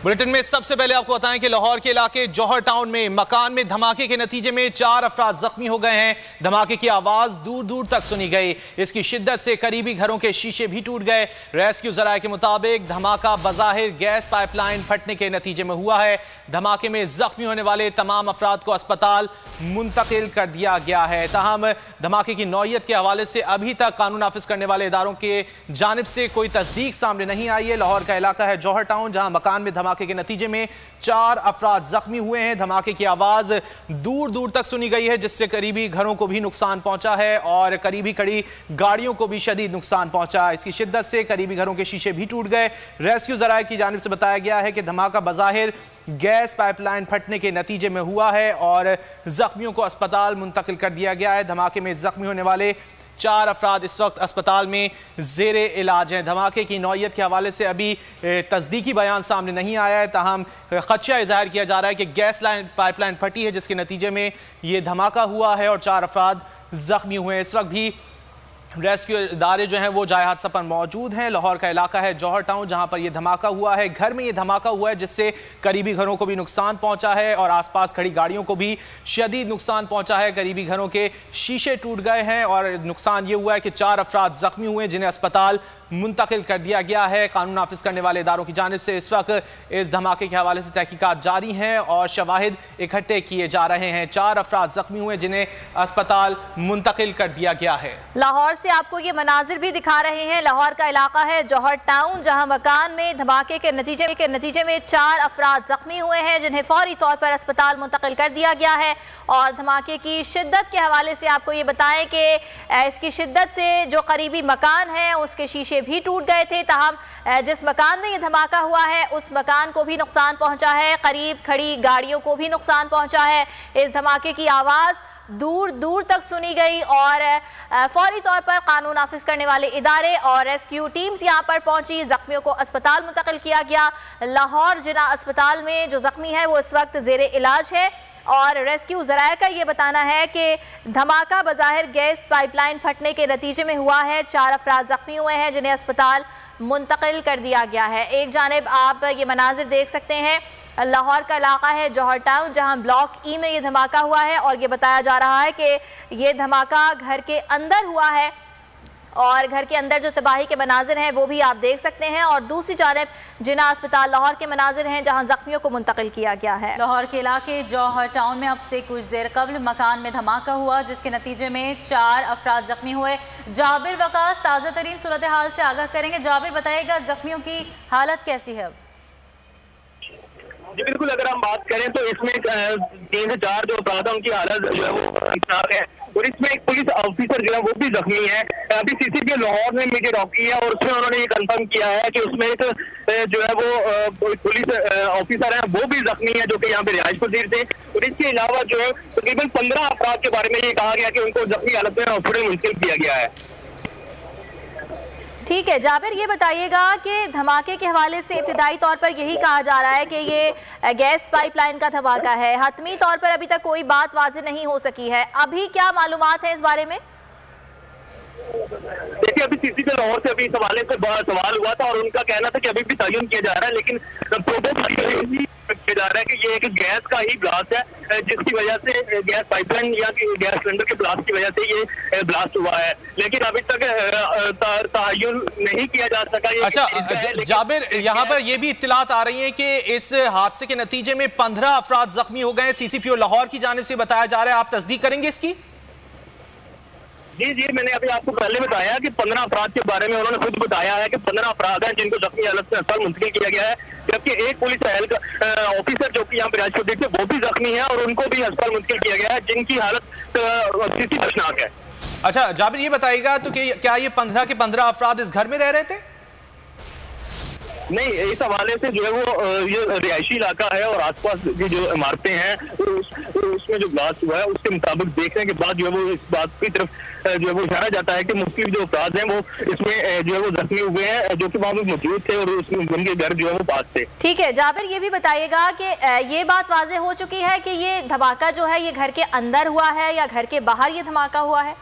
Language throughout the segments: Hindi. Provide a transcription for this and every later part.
बुलेटिन में सबसे पहले आपको बताएं कि लाहौर के इलाके जौहर टाउन में मकान में धमाके के नतीजे में 4 अफराद जख्मी हो गए हैं। धमाके की आवाज दूर दूर तक सुनी गई। इसकी शिद्दत से करीबी घरों के शीशे भी टूट गए। रेस्क्यू जराये के मुताबिक धमाका बज़ाहिर गैस पाइपलाइन फटने के नतीजे में हुआ है। धमाके में जख्मी होने वाले तमाम अफराद को अस्पताल मुंतकिल कर दिया गया है। ताहम धमाके की नौयत के हवाले से अभी तक कानून नाफिज करने वाले इदारों के जानिब से कोई तस्दीक सामने नहीं आई है। लाहौर का इलाका है जौहर टाउन, जहां मकान में धमाके के नतीजे में 4 अफराद जख्मी हुए हैं। धमाके की आवाज दूर दूर तक सुनी गई है, जिससे करीबी घरों को भी नुकसान पहुंचा है और करीबी खड़ी गाड़ियों को भी शदीद नुकसान पहुंचा। इसकी शिद्दत से करीबी घरों के शीशे भी टूट गए। रेस्क्यू जराये की जानिब से बताया गया है कि धमाका बज़ाहिर गैस पाइपलाइन फटने के नतीजे में हुआ है और जख्मियों को अस्पताल मुंतकिल कर दिया गया है। धमाके में जख्मी होने वाले 4 अफराद इस वक्त अस्पताल में ज़ेरे इलाज हैं। धमाके की नौयत के हवाले से अभी तस्दीकी बयान सामने नहीं आया है, ताहम खदशा ज़ाहिर किया जा रहा है कि गैस लाइन पाइपलाइन फटी है, जिसके नतीजे में ये धमाका हुआ है और 4 अफराद ज़ख्मी हुए हैं। इस वक्त भी रेस्क्यू इदारे जो हैं वो जाए हादसा पर मौजूद हैं। लाहौर का इलाका है जौहर टाउन, जहां पर यह धमाका हुआ है। घर में ये धमाका हुआ है, जिससे करीबी घरों को भी नुकसान पहुंचा है और आसपास खड़ी गाड़ियों को भी शदीद नुकसान पहुंचा है। करीबी घरों के शीशे टूट गए हैं और नुकसान ये हुआ है कि 4 अफराद जख्मी हुए, जिन्हें अस्पताल मुंतकिल कर दिया गया है। कानून नाफिज करने वाले इदारों की जानिब से इस वक्त इस धमाके के हवाले से तहकीकात जारी हैं और शवाहिद इकट्ठे किए जा रहे हैं। 4 अफराद जख्मी हुए, जिन्हें अस्पताल मुंतकिल कर दिया गया है। लाहौर से आपको ये मनाजिर भी दिखा रहे हैं। लाहौर का इलाका है जौहर टाउन, जहां मकान में धमाके के नतीजे में 4 अफराद जख्मी हुए हैं, जिन्हें फौरी तौर पर अस्पताल मुंतकिल कर दिया गया है। और धमाके की शिद्दत के हवाले से आपको ये बताएं कि इसकी शिद्दत से जो करीबी मकान है उसके शीशे भी टूट गए थे। ताहम जिस मकान में ये धमाका हुआ है उस मकान को भी नुकसान पहुंचा है, करीब खड़ी गाड़ियों को भी नुकसान पहुंचा है। इस धमाके की आवाज़ दूर दूर तक सुनी गई और फौरी तौर पर कानून नाफिज करने वाले इदारे और रेस्क्यू टीम्स यहां पर पहुंची। जख्मियों को अस्पताल मुंतकिल किया गया। लाहौर जिला अस्पताल में जो जख्मी है वो इस वक्त ज़ेरे इलाज है और रेस्क्यू ज़राया का ये बताना है कि धमाका बज़ाहिर गैस पाइपलाइन फटने के नतीजे में हुआ है। 4 अफराद जख्मी हुए हैं, जिन्हें अस्पताल मुंतकिल कर दिया गया है। एक जानिब आप ये मनाजिर देख सकते हैं, लाहौर का इलाका है जौहर टाउन, जहां ब्लॉक ई में ये धमाका हुआ है और ये बताया जा रहा है कि ये धमाका घर के अंदर हुआ है और घर के अंदर जो तबाही के मनाजिर हैं वो भी आप देख सकते हैं। और दूसरी जानिब जिना अस्पताल लाहौर के मनाजिर हैं, जहां जख्मियों को मुंतकिल किया गया है। लाहौर के इलाके जौहर टाउन में अब से कुछ देर कबल मकान में धमाका हुआ, जिसके नतीजे में 4 अफराद जख्मी हुए। जाबिर वकास ताज़ा तरीन सूरत हाल से आगाह करेंगे। जाबिर, बताइएगा जख्मियों की हालत कैसी है? जी बिल्कुल, अगर हम बात करें तो इसमें 3 से 4 जो अपराध है उनकी हालत जो है वो खराब है और इसमें एक पुलिस ऑफिसर जो है वो भी जख्मी है। अभी सीसीटीवी लाहौर में मीडिया रॉकी है और उसमें उन्होंने ये कंफर्म किया है कि उसमें एक जो है वो पुलिस ऑफिसर है वो भी जख्मी है, जो कि यहाँ पे रिहाइश पजीर थे। और इसके अलावा जो है तकरीबन 15 अफराद के बारे में ये कहा गया कि उनको जख्मी हालत में हॉस्पिटल मुंतकिल किया गया है। ठीक है जाबिर, ये बताइएगा कि धमाके के हवाले से इब्तिदाई तौर पर यही कहा जा रहा है कि ये गैस पाइपलाइन का धमाका है। हतमी तौर पर अभी तक कोई बात वाज़ेह नहीं हो सकी है। अभी क्या मालूमात है इस बारे में? देखिए, अभी सीसीटीवी लाहौर से अभी इस हवाले से सवाल हुआ था और उनका कहना था कि अभी भी तयन किया जा रहा है, लेकिन किया जा रहा है कि ये एक गैस का ही ब्लास्ट है, जिसकी वजह से गैस पाइपलाइन या गैस सिलेंडर के ब्लास्ट की वजह से ये ब्लास्ट हुआ है, लेकिन अभी तक तयन नहीं किया जा सका। अच्छा जाबिर, यहाँ पर ये भी इत्तलात आ रही है कि इस हादसे के नतीजे में 15 अफराद जख्मी हो गए। सीसीपीओ लाहौर की जानिब से बताया जा रहा है, आप तस्दीक करेंगे इसकी? जी, मैंने अभी आपको पहले बताया कि 15 अफराद के बारे में उन्होंने खुद बताया है कि 15 अफराद हैं जिनको जख्मी हालत में अस्पताल मुंतकिल किया गया है, जबकि एक पुलिस ऑफिसर जो कि यहाँ पे राजपुर थे वो भी जख्मी है और उनको भी अस्पताल मुंतकिल किया गया है, जिनकी हालत स्थिति खतरनाक है। अच्छा जाबिर, ये बताइएगा तो कि क्या ये 15 के 15 अफराद इस घर में रह रहे थे? नहीं, इस हवाले से जो है वो ये रिहायशी इलाका है और आसपास की जो इमारतें हैं उसमें जो ब्लास्ट हुआ है उसके मुताबिक देखने के बाद जो है वो इस बात की तरफ जो है वो इशारा जाता है कि मुख्तलिफ जो अपराध हैं वो इसमें जो है वो जख्मी हुए हैं, जो कि वहाँ पे मौजूद थे और उसमें उनके घर जो है वो पास थे। ठीक है जाबिर, ये भी बताइएगा कि ये बात वाज़ेह हो चुकी है कि ये धमाका जो है ये घर के अंदर हुआ है या घर के बाहर ये धमाका हुआ है?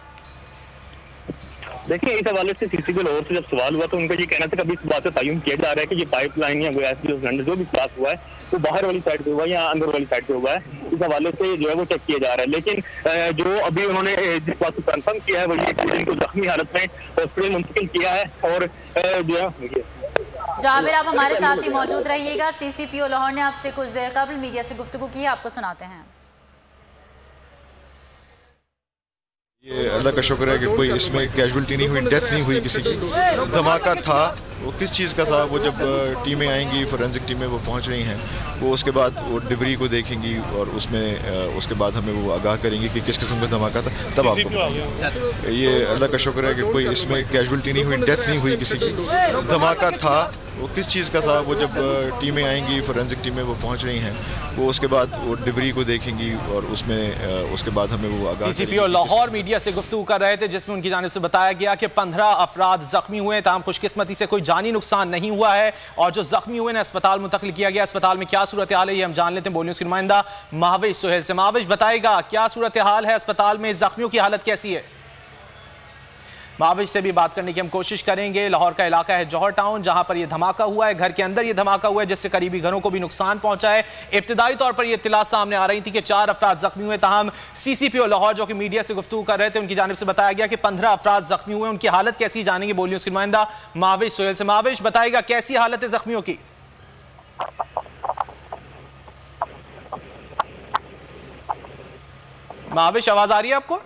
देखिए, इस हवाले से सीसीपी लाहौर से जब सवाल हुआ तो उनका ये कहना था कि अभी इस बात से तयन किया जा रहा है कि ये पाइपलाइन या सिलेंडर जो भी ब्लास्ट हुआ है वो बाहर वाली साइड पे हुआ है या अंदर वाली साइड पे हुआ है। इस हवाले से जो है वो चेक किया जा रहा है। लेकिन जो अभी उन्होंने जिस बात को कंफर्म किया है वो ये कि इनको जख्मी हालत में हॉस्पिटल मुंतकिल किया है। और जो है जाबिर, आप हमारे साथ ही मौजूद रहिएगा। सीसीपीओ लाहौर ने आपसे कुछ देर कबल मीडिया से गुफ्तगू की है, आपको सुनाते हैं। ये अल्लाह का शुक्र है कि कोई इसमें कैजुअल्टी नहीं हुई, डेथ नहीं हुई किसी की। धमाका था, वो किस चीज़ का था वो जब टीमें आएंगी, फोरेंसिक टीमें वो पहुंच रही हैं, वो उसके बाद वो डिब्री को देखेंगी और उसमें उसके बाद हमें वो आगाह करेंगे कि किस किस्म का धमाका था। तब आपको ये अल्लाह का शुक्र है कि कोई इसमें कैजुअल्टी नहीं हुई, डेथ नहीं हुई किसी की। धमाका था, वो किस चीज़ का था वो जब टीमें आएंगी, फोरेंसिक टीमें वो पहुंच रही हैं, वो उसके बाद वो डिब्री को देखेंगी और उसके बाद हमें वो आगाह। सीसीपीओ लाहौर मीडिया से गुफ्तगू कर रहे थे जिसमें उनकी जानिब से बताया गया कि 15 अफराद जख्मी हुए। तमाम खुशकिस्मती से कोई जानी नुकसान नहीं हुआ है और जो जख्मी हुए ना अस्पताल मुंतकिल किया गया। अस्पताल में क्या सूरत हाल है ये हम जान लेते हैं बोल न्यूज़ के नुमाइंदा महाविश सुहेल से। महाविश, बताएगा क्या सूरत हाल है अस्पताल में, जख्मियों की हालत कैसी है? महाविश से भी बात करने की हम कोशिश करेंगे। लाहौर का इलाका है जौहर टाउन जहां पर यह धमाका हुआ है, घर के अंदर यह धमाका हुआ है जिससे करीबी घरों को भी नुकसान पहुंचा है। इब्तिदाई तौर पर यह इत्तला सामने आ रही थी कि 4 अफराद जख्मी हुए। ताहम सीसीपीओ लाहौर जो कि मीडिया से गुफ्तगू कर रहे थे उनकी जानिब से बताया गया कि 15 अफराद जख्मी हुए। उनकी हालत कैसी जानेंगे बोल न्यूज़ के नुमाइंदा महाविश सुहेल से। महाविश, बताएगा कैसी हालत है जख्मियों की? महाविश, आवाज आ रही है आपको?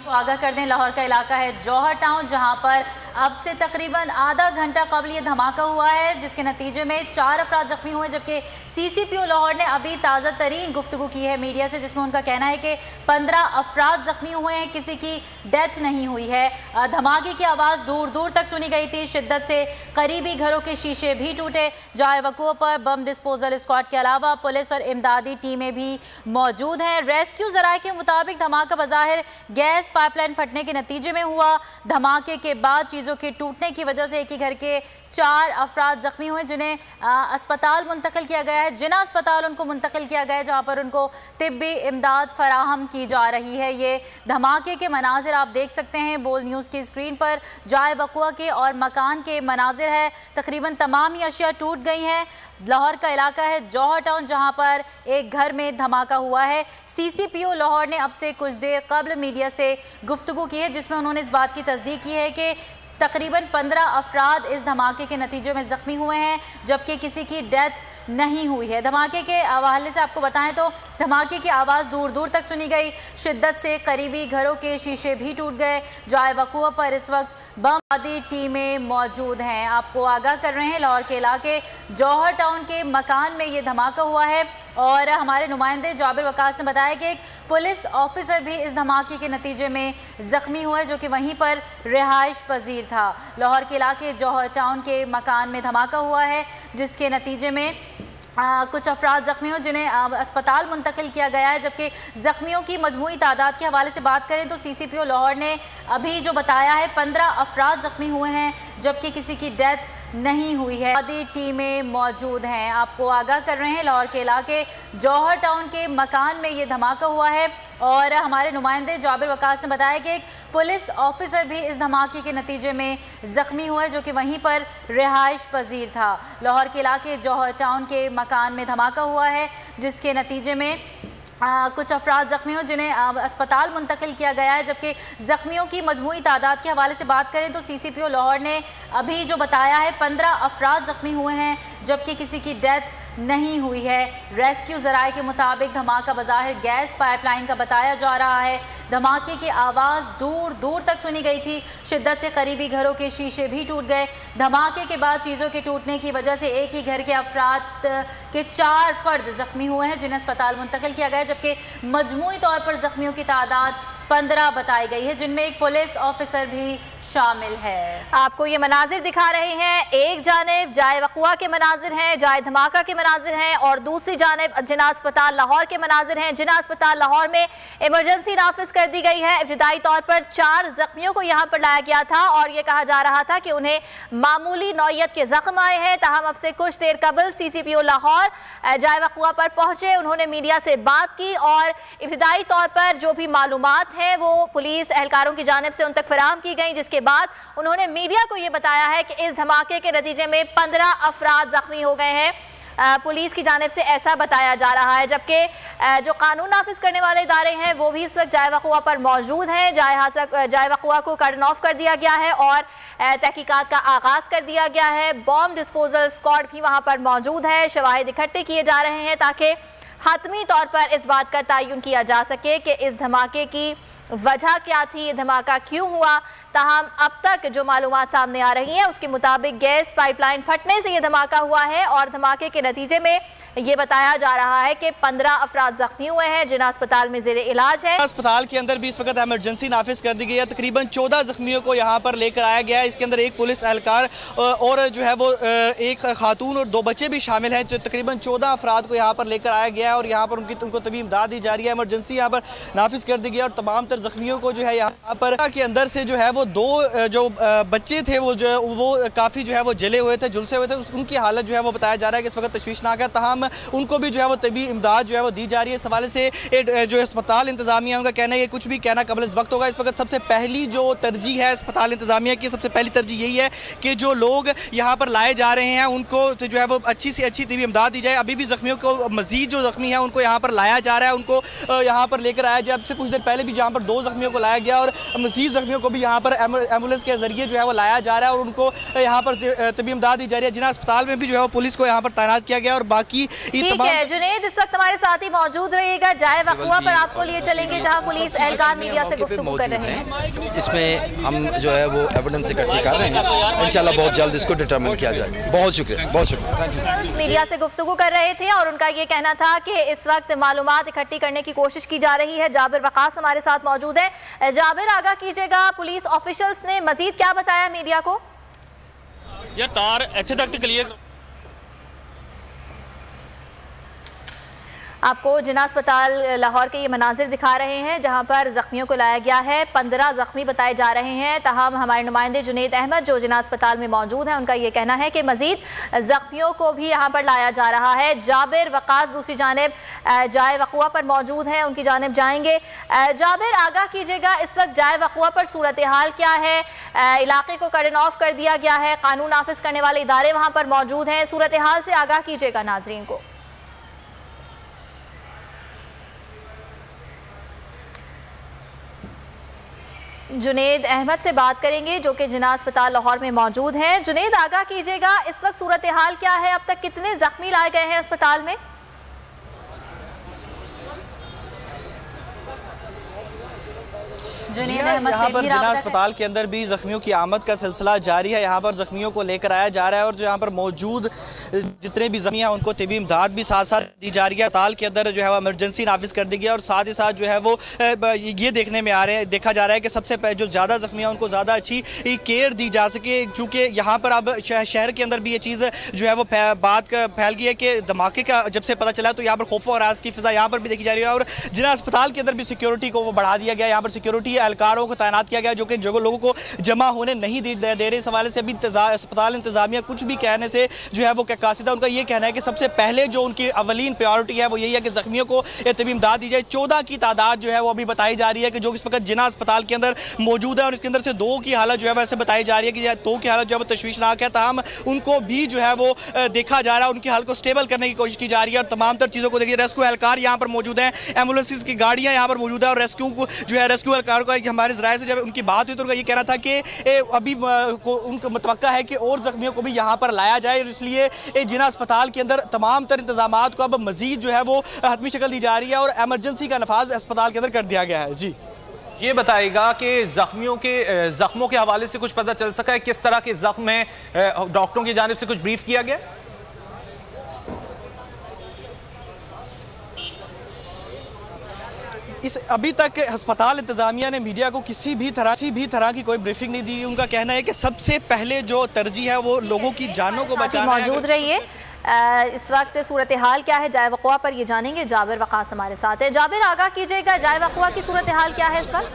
आगाह कर दें, लाहौर का इलाका है जौहर टाउन जहां पर अब से तकरीबन आधा घंटा कबल ये धमाका हुआ है जिसके नतीजे में 4 अफराद जख्मी हुए। जबकि सीसीपीओ लाहौर ने अभी ताज़ा तरीन गुफ्तगू की है मीडिया से जिसमें उनका कहना है कि 15 अफराद जख्मी हुए हैं, किसी की डेथ नहीं हुई है। धमाके की आवाज़ दूर दूर तक सुनी गई थी, शिद्दत से करीबी घरों के शीशे भी टूटे। जाए वक़ूअ पर बम डिस्पोजल स्क्वाड के अलावा पुलिस और इमदादी टीमें भी मौजूद हैं। रेस्क्यू ज़राए के मुताबिक धमाका बज़ाहिर गैस पाइपलाइन फटने के नतीजे में हुआ। धमाके के बाद चीज़ों के टूटने की वजह से एक ही घर के 4 अफराद जख्मी हुए जिन्हें अस्पताल मुंतकिल किया गया है। जिना अस्पताल उनको मुंतकिल किया गया है जहां पर उनको तिब्बी इमदाद फराहम की जा रही है। ये धमाके के मनाजिर आप देख सकते हैं बोल न्यूज़ की स्क्रीन पर। जाए वक़ूअ के और मकान के मनाजिर है, तकरीबन तमाम ही अशिया टूट गई हैं। लाहौर का इलाका है जौहर टाउन जहां पर एक घर में धमाका हुआ है। सीसीपीओ लाहौर ने अब से कुछ देर कबल मीडिया से गुफ्तगू की है जिसमें उन्होंने इस बात की तस्दीक की है कि तकरीबन 15 अफराद इस धमाके के नतीजों में ज़ख्मी हुए हैं जबकि किसी की डेथ नहीं हुई है। धमाके के हवाले से आपको बताएं तो धमाके की आवाज़ दूर दूर तक सुनी गई, शिद्दत से करीबी घरों के शीशे भी टूट गए। जाए वक़ूअ पर इस वक्त बम आदि टीमें मौजूद हैं। आपको आगाह कर रहे हैं लाहौर के इलाके जौहर टाउन के मकान में ये धमाका हुआ है और हमारे नुमाइंदे जाबिर वकास ने बताया कि एक पुलिस ऑफिसर भी इस धमाके के नतीजे में ज़ख्मी हुआ है जो कि वहीं पर रिहाइश पजीर था। लाहौर के इलाके जौहर टाउन के मकान में धमाका हुआ है जिसके नतीजे में कुछ अफराद जख्मी हो जिन्हें अस्पताल मुंतकिल किया गया है। जबकि जख्मियों की मजमूई तादाद के हवाले से बात करें तो सीसीपीओ लाहौर ने अभी जो बताया है 15 अफराद जख्मी हुए हैं जबकि किसी की डेथ नहीं हुई है। आदि टीमें मौजूद हैं। आपको आगाह कर रहे हैं लाहौर के इलाके जौहर टाउन के मकान में ये धमाका हुआ है और हमारे नुमाइंदे जाबिर वकास ने बताया कि एक पुलिस ऑफिसर भी इस धमाके के नतीजे में ज़ख्मी हुआ है जो कि वहीं पर रिहाइश पजीर था। लाहौर के इलाके जौहर टाउन के मकान में धमाका हुआ है जिसके नतीजे में कुछ अफराद जख्मी हो जिन्हें अस्पताल मुंतकिल किया गया है। जबकि ज़ख्मियों की मजमूई तादाद के हवाले से बात करें तो सीसीपीओ लाहौर ने अभी जो बताया है 15 अफराद जख्मी हुए हैं जबकि किसी की डेथ नहीं हुई है। रेस्क्यू ज़राए के मुताबिक धमाका बज़ाहिर गैस पाइपलाइन का बताया जा रहा है। धमाके की आवाज़ दूर दूर तक सुनी गई थी, शिद्दत से करीबी घरों के शीशे भी टूट गए। धमाके के बाद चीज़ों के टूटने की वजह से एक ही घर के अफराद के 4 फर्द जख्मी हुए हैं जिन्हें अस्पताल मुंतकिल किया गया जबकि मजमूई तौर पर जख्मियों की तादाद 15 बताई गई है जिनमें एक पुलिस ऑफिसर भी शामिल है। आपको ये मनाजिर दिखा रहे हैं, एक जानिब जाए वक़ुआ के मनाजिर हैं, जाए धमाका के मनाजिर हैं, और दूसरी जानिब जिना अस्पताल लाहौर के मनाजिर हैं। जिना अस्पताल लाहौर में इमरजेंसी नाफिज कर दी गई है। इब्तिदाई तौर पर 4 जख्मियों को यहाँ पर लाया गया था और ये कहा जा रहा था कि उन्हें मामूली नौयत के जख्म आए हैं। तहम अब से कुछ देर कबल CCPO लाहौर जाए वक़ुआ पर पहुंचे, उन्होंने मीडिया से बात की और इब्तिदाई तौर पर जो भी मालूमात हैं वो पुलिस एहलकारों की जानिब से उन तक फराहम की गई, जिसके बाद उन्होंने मीडिया को ये बताया है कि इस धमाके के नतीजे में 15 अफराद जख्मी हो गए हैं। पुलिस की जानिब से ऐसा बताया जा रहा है, जबकि जो कानून नाफिज करने वाले इदारे हैं वो भी इस वक्त जाए वक़ुआ पर मौजूद हैं। जाए वक़ुआ को कर्डन ऑफ कर दिया गया है और तहकीकात का आगाज़ कर दिया गया है। बॉम्ब डिस्पोजल स्क्वाड भी वहाँ पर मौजूद है। शवाहिद इकट्ठे किए जा रहे हैं ताकि हतमी तौर पर इस बात का तयन किया जा सके कि इस धमाके की वजह क्या थी, ये धमाका क्यों हुआ। ताहम अब तक जो मालूमात सामने आ रही हैं उसके मुताबिक गैस पाइपलाइन फटने से ये धमाका हुआ है और धमाके के नतीजे में ये बताया जा रहा है कि 15 अफराद जख्मी हुए हैं, जिन्हें अस्पताल में ज़ेरे इलाज है। अस्पताल के अंदर भी इस वक्त इमरजेंसी नाफिज कर दी गई है। तकरीबन 14 जख्मियों को यहाँ पर लेकर आया गया है। इसके अंदर एक पुलिस एहलकार और जो है वो एक खातून और 2 बच्चे भी शामिल हैं। तो तकरीबन 14 अफराद को यहाँ पर लेकर आया गया है और यहाँ पर उनको तभी इमदाद दी जा रही है। इमरजेंसी यहाँ पर नाफिज कर दी गई है और तमाम तर जख्मियों को जो है यहाँ पर के अंदर से जो है वो 2 जो बच्चे थे वो काफ़ी जो है वो जले हुए थे, झुलसे हुए थे। उनकी हालत जो है वो बताया जा रहा है कि इस वक्त तशवीशनाक है। तमाम उनको भी जो है वो तभी इमदाद जो है वो दी जा रही है। इस हवाले से जो अस्पताल इंतजामिया उनका कहना है कि कुछ भी कहना कबल इस वक्त होगा। इस वक्त सबसे पहली जो तरजीह है अस्पताल इंतजामिया की, सबसे पहली तरजीह यही है कि जो लोग यहाँ पर लाए जा रहे हैं उनको तो जो है वो अच्छी से अच्छी तभी इमदाद दी जाए। अभी भी जख्मियों को मजीद जो जख्मी है उनको यहाँ पर लाया जा रहा है, उनको यहाँ पर लेकर आया जाए। अब से कुछ देर पहले भी यहाँ पर 2 जख्मियों को लाया गया और मजीद जख्मियों को भी यहाँ पर एम्बुलेंस के जरिए जो है वो लाया जा रहा है और उनको यहाँ पर तभी इमदाद दी जा रही है। जिना अस्पताल में भी जो है वो पुलिस को यहाँ पर तैनात किया गया और बाकी जुनेद इस वक्त हमारे साथ ही मौजूद रहिएगा। जाए वक़ुआ पर आपको लिए चलेंगे जहां पुलिस एहलकार मीडिया से गुफ्तगू कर रहे हैं। इसमें हम जो है वो एविडेंस इकट्ठी कर रहे हैं, इंशाल्लाह बहुत जल्द इसको डिटरमिन किया जाए। बहुत शुक्रिया, बहुत शुक्रिया, थैंक यू। मीडिया से गुफ्तगू कर रहे थे और उनका ये कहना था कि इस वक्त मालूमात इकट्ठी करने की कोशिश की जा रही है। जाबिर वकास हमारे साथ मौजूद है। जाबिर, आगाह कीजिएगा, पुलिस ऑफिशियल्स ने मजीद क्या बताया मीडिया को? यह तार अच्छे तक क्लियर। आपको जिना अस्पताल लाहौर के ये मनाजिर दिखा रहे हैं जहां पर जख्मियों को लाया गया है। 15 जख्मी बताए जा रहे हैं। ताहम हमारे नुमाइंदे जुनेद अहमद जो जिना अस्पताल में मौजूद हैं उनका ये कहना है कि मजीद जख्मियों को भी यहाँ पर लाया जा रहा है। जाबिर वकास दूसरी जानिब जाए वक़ुआ पर मौजूद हैं, उनकी जानिब जाएंगे। जाबिर, आगाह कीजिएगा, इस वक्त जाए वक़ुआ पर सूरत हाल क्या है? इलाके को कर्डन ऑफ कर दिया गया है, कानून नाफिज करने वाले इदारे वहाँ पर मौजूद हैं। सूरत हाल से आगाह कीजिएगा नाजरीन को। जुनेद अहमद से बात करेंगे जो कि जिना अस्पताल लाहौर में मौजूद हैं। जुनेद, आगाह कीजिएगा, इस वक्त सूरत हाल क्या है? अब तक कितने जख्मी लाए गए हैं अस्पताल में? यहाँ पर जिना अस्पताल के अंदर भी जख्मियों की आमद का सिलसिला जारी है। यहाँ पर जख्मियों को लेकर आया जा रहा है और जो यहाँ पर मौजूद जितने भी जख्मी हैं उनको तबी इमदाद भी साथ साथ दी जा रही है। अस्पताल के अंदर जो है वो इमरजेंसी नाफिज कर दी गई और साथ ही साथ जो है वो ये देखा जा रहा है कि सबसे जो ज़्यादा जख्मी हैं उनको ज़्यादा अच्छी केयर दी जा सके। चूँकि यहाँ पर अब शहर के अंदर भी ये चीज़ जो है वो बात फैल गई है कि धमाके का जब से पता चला तो यहाँ पर खौफ और राज की फिजा यहाँ पर भी देखी जा रही है और जिना अस्पताल के अंदर भी सिक्योरिटी को वो बढ़ा दिया गया। यहाँ पर सिक्योरिटी एहलकारों को तैनात किया गया जो कि लोगों को जमा होने नहीं दे रहे। इस हवाले से अभी अस्पताल इंतजामिया कुछ भी कहने से जो है वो कासिदा उनका ये कहना है कि सबसे पहले जो उनकी अवलीन प्रायोरिटी है वो यही है कि जख्मियों को तबी इमदाद दी जाए। 14 की तादाद जो है वो अभी बताई जा रही है कि जो इस वक्त जिना अस्पताल के अंदर मौजूद है और इसके अंदर से 2 की हालत जो है वैसे बताई जा रही है कि 2 की हालत जो है वो तशवीशनाक है। ताहम उनको भी जो है वो देखा जा रहा है, उनकी हालत को स्टेबल करने की कोशिश की जा रही है और तमाम तर चीज़ों को देखिए। रेस्क्यू एहलकार यहाँ पर मौजूद है, एम्बुलेंस की गाड़ियाँ यहाँ पर मौजूद है और रेस्क्यू जो है रेस्क्यू एहलकार को हमारे ज़राए से जब उनकी बात हुई तो उनका ये कहना था कि अभी उनको मुतवक्का है कि और जख्मियों को भी यहाँ पर लाया जाए। इसलिए जिना अस्पताल के अंदर तमाम तर इंतजामात को अब मजीद जो है वो हतमी शक्ल दी जा रही है और एमरजेंसी का नफाज अस्पताल के अंदर कर दिया गया है। जी, ये बताएगा कि जख्मों के हवाले से कुछ पता चल सका है? किस तरह के जख्म हैं? डॉक्टरों की जानिब से कुछ ब्रीफ किया गया? अभी तक अस्पताल इंतजामिया ने मीडिया को किसी भी तरह की कोई ब्रीफिंग नहीं दी। उनका कहना है कि सबसे पहले जो तरजीह है वो लोगों की जानों को बचाना है। मौजूद रहिए, इस वक्त सूरत हाल क्या है जाए वक़ुआ पर ये जानेंगे। जाबिर वक़ास हमारे साथ है। जाबिर, आगाह कीजिएगा, जाए वक़ुआ की सूरत हाल क्या है इस वक्त?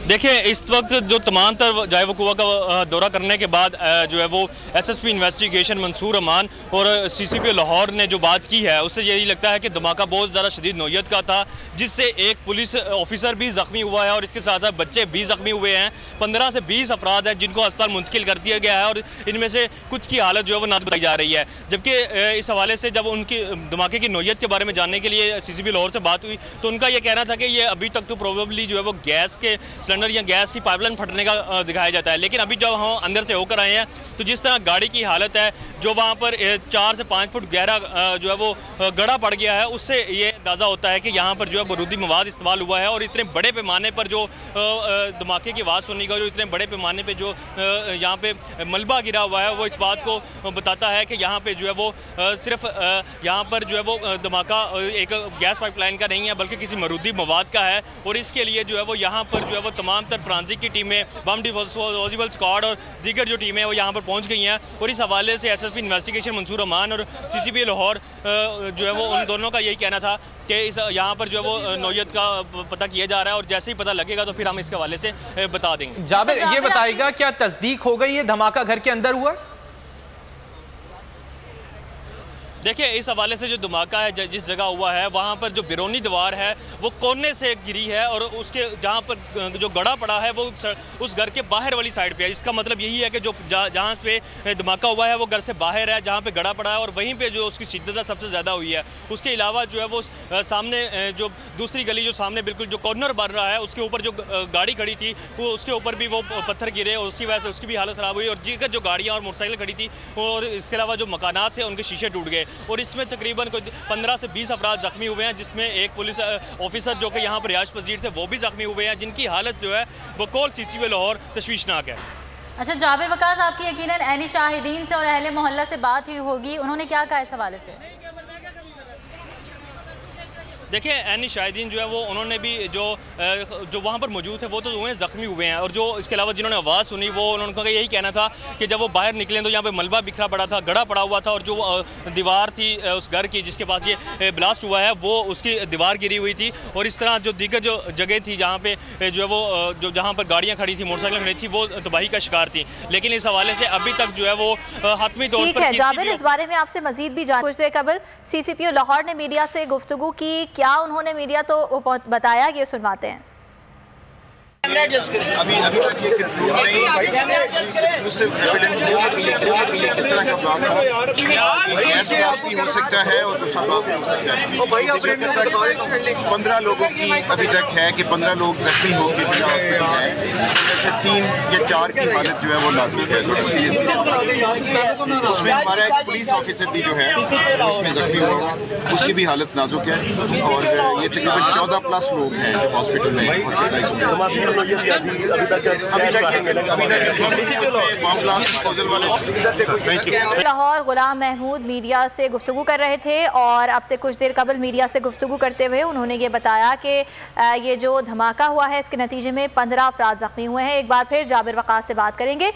देखिए, इस वक्त जो तमाम तर जाए वक़ुआ का दौरा करने के बाद जो है वो एसएसपी इन्वेस्टिगेशन मंसूर अमान और सीसीपी लाहौर ने जो बात की है उससे यही लगता है कि धमाका बहुत ज़्यादा शदीद नौयत का था, जिससे एक पुलिस ऑफिसर भी ज़ख्मी हुआ है और इसके साथ साथ बच्चे भी ज़ख्मी हुए हैं। 15 से 20 अफराद हैं जिनको अस्पताल मुंतकिल कर दिया गया है और इनमें से कुछ की हालत जो है वो नाजुक बताई जा रही है। जबकि इस हवाले से जब उनकी धमाके की नौयत के बारे में जानने के लिए सीसीपी लाहौर से बात हुई तो उनका ये कहना था कि ये अभी तक तो प्रोबेबली जो है वो गैस के सिलेंडर या गैस की पाइपलाइन फटने का दिखाया जाता है, लेकिन अभी जब हम अंदर से होकर आए हैं तो जिस तरह गाड़ी की हालत है, जो वहाँ पर 4 से 5 फुट गहरा जो है वो गड़ा पड़ गया है, उससे ये अंदाज़ा होता है कि यहाँ पर जो है बारूदी मवाद इस्तेमाल हुआ है। और इतने बड़े पैमाने पर जो धमाके की आवाज़ सुनी गई और इतने बड़े पैमाने पर जो यहाँ पे मलबा गिरा हुआ है वो इस बात को बताता है कि यहाँ पे जो है वो सिर्फ यहाँ पर जो है वो धमाका एक गैस पाइपलाइन का नहीं है बल्कि किसी बारूदी मवाद का है। और इसके लिए जो है वो यहाँ पर जो है वो तमाम तर फ्रांसिक की टीमें, बम डिस्पोजेबल स्क्वाड और दीगर जो टीमें वो यहाँ पर पहुँच गई हैं। और इस हवाले से एसएसपी इन्वेस्टिगेशन मंसूर अमान और सीसीपी लाहौर जो है वो उन दोनों का यही कहना था कि इस यहाँ पर जो है वो नौयत का पता किया जा रहा है और जैसे ही पता लगेगा तो फिर हम इसके हवाले से बता देंगे। जाबिर, ये बताइएगा क्या तस्दीक हो गई है धमाका घर के अंदर हुआ? देखिए, इस हवाले से जो धमाका है जिस जगह हुआ है वहाँ पर जो बिरोनी दीवार है वो कोने से गिरी है और उसके जहाँ पर जो गड़ा पड़ा है वो उस घर के बाहर वाली साइड पे है। इसका मतलब यही है कि जो जहाँ पे धमाका हुआ है वो घर से बाहर है जहाँ पे गड़ा पड़ा है और वहीं पे जो उसकी शिद्दत सबसे ज़्यादा हुई है। उसके अलावा जो है वो सामने जो दूसरी गली जो सामने बिल्कुल जो कॉर्नर बन रहा है उसके ऊपर जो गाड़ी खड़ी थी वो उसके ऊपर भी वो पत्थर गिरे और उसकी वजह से उसकी भी हालत ख़राब हुई और दीगर जो गाड़ियाँ और मोटरसाइकिल खड़ी थी और इसके अलावा जो मकानात थे उनके शीशे टूट गए। और इसमें तकरीबन कोई 15 से 20 अफराद जख्मी हुए हैं, जिसमें एक पुलिस ऑफिसर जो कि यहाँ पर रिहाइश पजीर थे वो भी जख्मी हुए हैं, जिनकी हालत जो है बकौल सीसीपी लाहौर तशवीशनाक है। अच्छा जाबिर वकास, आपकी यकीनन ऐनी शाहिदीन से और अहले मोहल्ला से बात हुई होगी, उन्होंने क्या कहा इस हवाले से? देखिए, ऐनी शाहिदीन जो है वो उन्होंने भी जो वहाँ पर मौजूद थे वो तो हुए ज़ख्मी हुए हैं और जो इसके अलावा जिन्होंने आवाज़ सुनी वो उनका यही कहना था कि जब वो बाहर निकले तो यहाँ पे मलबा बिखरा पड़ा था, गड़ा पड़ा हुआ था और जो दीवार थी उस घर की जिसके पास ये ब्लास्ट हुआ है वो उसकी दीवार गिरी हुई थी। और इस तरह जो दीगर जो जगह थी जहाँ पे जो है वो जहाँ पर गाड़ियाँ खड़ी थी, मोटरसाइकिल खड़ी थी, वो तबाही का शिकार थी। लेकिन इस हवाले से अभी तक जो है वो हतमी तौर पर इस बारे में आपसे मजीद भी जान कुछ देर कबल सीसीपीओ लाहौर ने मीडिया से गुफ्तगू की, क्या उन्होंने मीडिया तो बताया, ये सुनवाते हैं। अभी तक ये एक्सक्लूसिव एविडेंस किस तरह का ब्लॉक गैस ब्लॉक भी हो सकता है और दूसरा ब्लॉक भी हो सकता है। 15 लोगों की अभी तक है कि 15 लोग जख्मी होकर हॉस्पिटल है, जैसे 3 या 4 की हालत जो है वो नाजुक है। उसमें हमारा एक पुलिस ऑफिसर भी जो है उसमें जख्मी हुआ, उसकी भी हालत नाजुक है और ये तकरीबन 14+ लोग हैं जो हॉस्पिटल में हॉस्पिटलाइज। लाहौर गुलाम महमूद मीडिया से गुफ्तगू कर रहे थे और अब से कुछ देर कबल मीडिया से गुफ्तगू करते हुए उन्होंने ये बताया कि ये जो धमाका हुआ है इसके नतीजे में 15 अफराद जख्मी हुए हैं। एक बार फिर जाबिर वकास से बात करेंगे।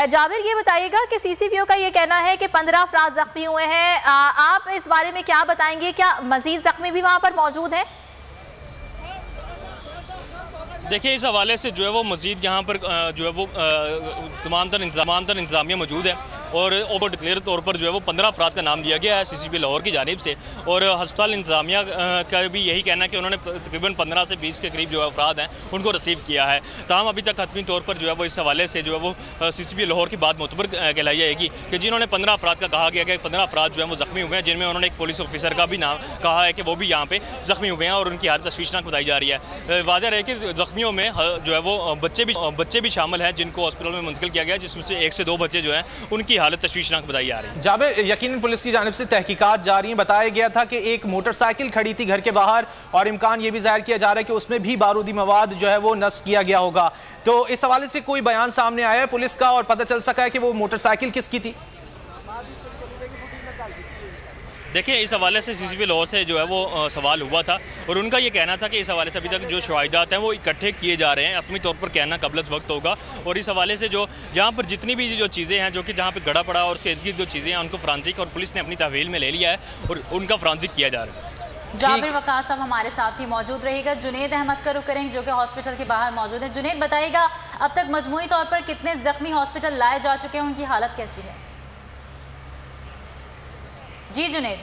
जाबिर, ये बताइएगा कि सीसीपीओ का ये कहना है कि 15 अफराद जख्मी हुए हैं, आप इस बारे में क्या बताएंगे? क्या मजीद जख्मी भी वहाँ पर मौजूद हैं? देखिए, इस हवाले से जो है वो मज़ीद यहाँ पर जो है वो तमाम तर इंतज़ामिया मौजूद है और ओवर डिक्लेयर तौर पर जो है वो 15 अफराद का नाम लिया गया है सीसीपी लाहौर की जानिब से। और हस्पताल इंतज़ामिया का भी यही कहना है कि उन्होंने तकरीबन 15 से 20 के करीब जो अफराद हैं उनको रिसीव किया है। ताहम अभी तक हतमी तौर पर जो है वो इस हवाले से जो है वो सीसीपी लाहौर की बात मुतबर कहलाई जाएगी कि जिन्होंने 15 अफराद का कहा गया कि 15 अफराद जो है वो ज़ख्मी हुए हैं, जिनमें उन्होंने एक पुलिस ऑफिसर का भी नाम कहा है कि वो भी यहाँ पर ज़ख्मी हुए हैं और उनकी हालत तशवीशनाक बताई जा रही है। वाज़ह रहे कि ज़ख्मियों में जो है वो बच्चे भी शामिल हैं जिनको हॉस्पिटल में मुंतकिल किया गया, जिसमें से 1 से 2 बच्चे जो हैं उनकी हालत तशवीशनाक बताई जा रही है। जाबिर, यकीनन पुलिस की जानिब से तहकीकात जारी हैं। बताया गया था कि एक मोटरसाइकिल खड़ी थी घर के बाहर और इम्कान ये भी जाहिर किया जा रहा है कि उसमें भी बारूदी मवाद जो है वो नस्ब किया गया होगा। तो इस हवाले से कोई बयान सामने आया है पुलिस का और पता चल सका है कि वो मोटरसाइकिल किसकी थी? देखिए, इस हवाले से सीसीपी लाहौर से जो है वो सवाल हुआ था और उनका ये कहना था कि इस हवाले से अभी तक जो शवाहिदात हैं वो इकट्ठे किए जा रहे हैं, अपनी तौर पर कहना कबल वक्त होगा। और इस हवाले से जो यहाँ पर जितनी भी जो चीज़ें हैं जो कि जहाँ पर गड़ा पड़ा और उसके इर्द गिर्द जो चीज़ें हैं उनको फ्रांसिक और पुलिस ने अपनी तहवील में ले लिया है और उनका फ्रांसिक किया जा रहा है। जाबिर वकास साहब हमारे साथ ही मौजूद रहेगा। जुनेद अहमद का रुख करेंगे जो कि हॉस्पिटल के बाहर मौजूद है। जुनेद, बताइएगा अब तक मजमूई तौर पर कितने जख्मी हॉस्पिटल लाए जा चुके हैं, उनकी हालत कैसी है? जी जुनेद।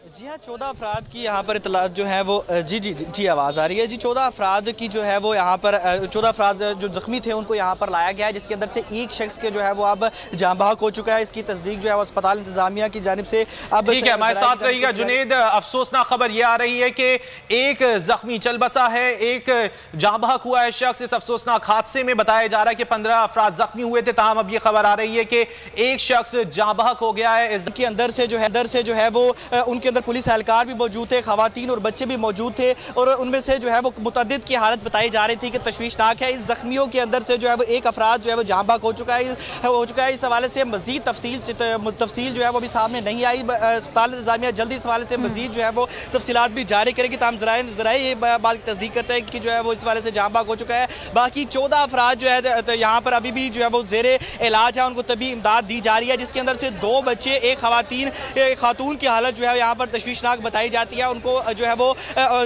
जी हाँ, 14 अफराद की यहाँ पर इतलात जो है वो जी आवाज़ आ रही है। जी 14 अफराद की जो है वो यहाँ पर 14 अफराद जो ज़ख्मी थे उनको यहाँ पर लाया गया है, जिसके अंदर से एक शख्स के जो है वो अब जाँ बहक हो चुका है। इसकी तस्दीक जो है वो अस्पताल इंतजामिया की जानिब से अब ठीक है। हमारे साथ रहिएगा जुनेद। अफसोसनाक खबर यह आ रही है कि एक जख्मी चल बसा है, एक जाँ बहक हुआ है शख्स। इस अफसोसनाक हादसे में बताया जा रहा है कि 15 अफराद जख्मी हुए थे, ताहम अब ये खबर आ रही है कि एक शख्स जाँ बहक हो गया है। इसके अंदर से जो है वो उनके अंदर पुलिस एहलकार भी मौजूद थे, खवातीन और बच्चे भी मौजूद थे और उनमें से जो है वो मुतअद्दिद की हालत बताई जा रही थी कि तशवीशनाक है। इस जख्मियों के अंदर से जो है वो एक अफराद जो है वो जाँ बहक हो चुका है। इस हवाले से मज़ीद तफसील जो है वो भी सामने नहीं आई। अस्पताल इंतजामिया जल्दी इस हवाले से मज़ीद जो है वो तफसीलात भी जारी करेगी। ताम ज़राए ये बात की तस्दीक करते हैं कि जो है वो इस हवाले से जाँ बहक हो चुका है। बाकी 14 अफराद जो है यहाँ पर अभी भी जो है वो ज़ेरे इलाज है, उनको तबी इमदाद दी जा रही है, जिसके अंदर से 2 बच्चे, एक खातून की हालत जो है यहाँ पर तशवीशनाक बताई जाती है। उनको जो है वो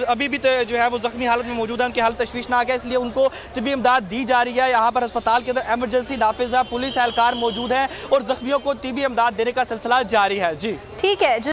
अभी भी जो है वो जख्मी हालत में मौजूद है, उनकी हालत तशवीशनाक है, इसलिए उनको तबी इमदाद दी जा रही है। यहाँ पर अस्पताल के अंदर एमरजेंसी नाफिज़ है, पुलिस एहलकार मौजूद है और जख्मियों को तबी इमदाद देने का सिलसिला जारी है। जी ठीक है।